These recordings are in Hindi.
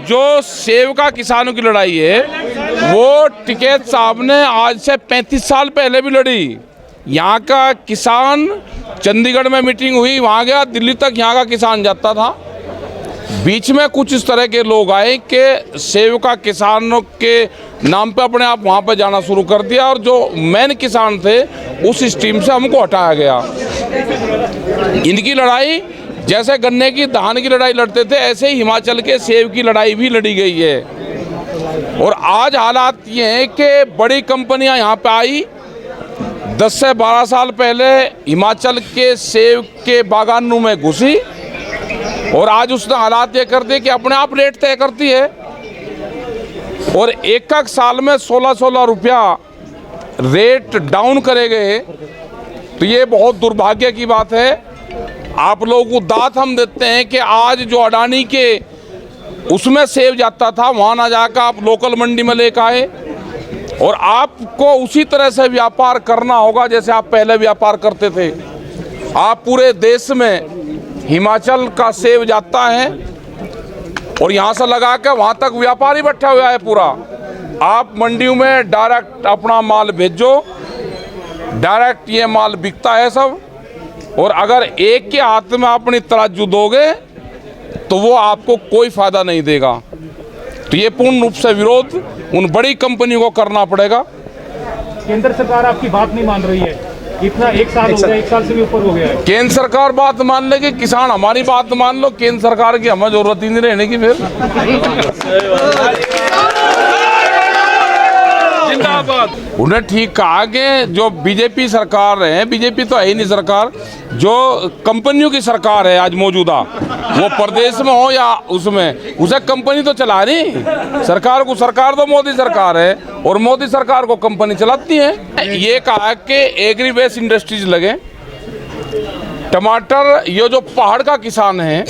जो सेब का किसानों की लड़ाई है वो टिकैत साहब ने आज से 35 साल पहले भी लड़ी। यहाँ का किसान, चंडीगढ़ में मीटिंग हुई, वहाँ गया, दिल्ली तक यहाँ का किसान जाता था। बीच में कुछ इस तरह के लोग आए कि सेब का किसानों के नाम पे अपने आप वहाँ पे जाना शुरू कर दिया और जो मेन किसान थे उस स्ट्रीम से हमको हटाया गया। इनकी लड़ाई जैसे गन्ने की, धान की लड़ाई लड़ते थे, ऐसे ही हिमाचल के सेब की लड़ाई भी लड़ी गई है। और आज हालात ये हैं कि बड़ी कंपनियां यहाँ पे आई। 10 से 12 साल पहले हिमाचल के सेब के बागानों में घुसी और आज उसने हालात ये कर दिए कि अपने आप रेट तय करती है और एक साल में 16-16 रुपया रेट डाउन करे गए। तो ये बहुत दुर्भाग्य की बात है। आप लोगों को दात हम देते हैं कि आज जो अडानी के उसमें सेब जाता था, वहाँ ना जाकर आप लोकल मंडी में लेकर आए और आपको उसी तरह से व्यापार करना होगा जैसे आप पहले व्यापार करते थे। आप पूरे देश में हिमाचल का सेब जाता है और यहाँ से लगा के वहाँ तक व्यापारी बैठा हुआ है पूरा। आप मंडियों में डायरेक्ट अपना माल भेजो, डायरेक्ट ये माल बिकता है सब। और अगर एक के हाथ में अपनी तराजू दोगे तो वो आपको कोई फायदा नहीं देगा। तो ये पूर्ण रूप से विरोध उन बड़ी कंपनियों को करना पड़ेगा। केंद्र सरकार आपकी बात नहीं मान रही है, इतना एक साल हो गया, 1 साल से भी ऊपर हो गया है। केंद्र सरकार बात मान लेगी, किसान हमारी बात मान लो, केंद्र सरकार की हमें जरूरत ही नहीं रहने की। फिर उन्हें ठीक कहा कि जो बीजेपी सरकार है, बीजेपी तो है ही नहीं सरकार, जो कंपनियों की सरकार है आज मौजूदा, वो प्रदेश में हो या उसमें, उसे कंपनी तो चला रही सरकार को। सरकार तो मोदी सरकार है और मोदी सरकार को कंपनी चलाती है। ये कहा कि एग्री बेस इंडस्ट्रीज लगे, टमाटर, ये जो पहाड़ का किसान है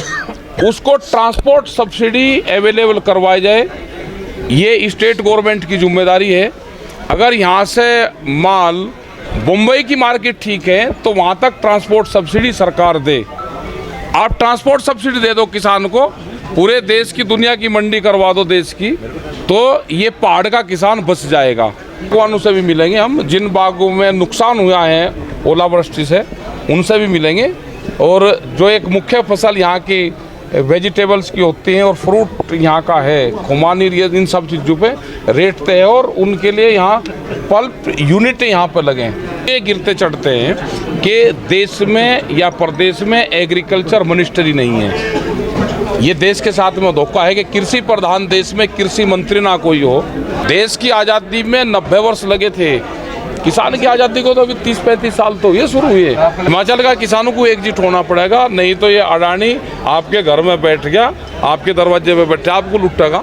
उसको ट्रांसपोर्ट सब्सिडी अवेलेबल करवाई जाए, ये स्टेट गवर्नमेंट की जिम्मेदारी है। अगर यहाँ से माल मुंबई की मार्केट ठीक है तो वहाँ तक ट्रांसपोर्ट सब्सिडी सरकार दे। आप ट्रांसपोर्ट सब्सिडी दे दो किसान को, पूरे देश की, दुनिया की मंडी करवा दो देश की, तो ये पहाड़ का किसान बच जाएगा। बागवानों से भी मिलेंगे हम, जिन बागों में नुकसान हुआ है ओलावृष्टि से, उनसे भी मिलेंगे। और जो एक मुख्य फसल यहाँ की वेजिटेबल्स की होती हैं और फ्रूट यहाँ का है, खुमानी, इन सब चीज़ों पे रेट तय है और उनके लिए यहाँ पल्प यूनिट यहाँ पर लगे हैं। ये गिरते चढ़ते हैं कि देश में या प्रदेश में एग्रीकल्चर मिनिस्ट्री नहीं है। ये देश के साथ में धोखा है कि कृषि प्रधान देश में कृषि मंत्री ना कोई हो। देश की आज़ादी में 90 वर्ष लगे थे, किसान की आज़ादी को तो अभी 30-35 साल तो ये शुरू हुए। हिमाचल का किसानों को एकजुट होना पड़ेगा, नहीं तो ये अडानी आपके घर में बैठ गया, आपके दरवाजे पे बैठे, आपको लुटेगा।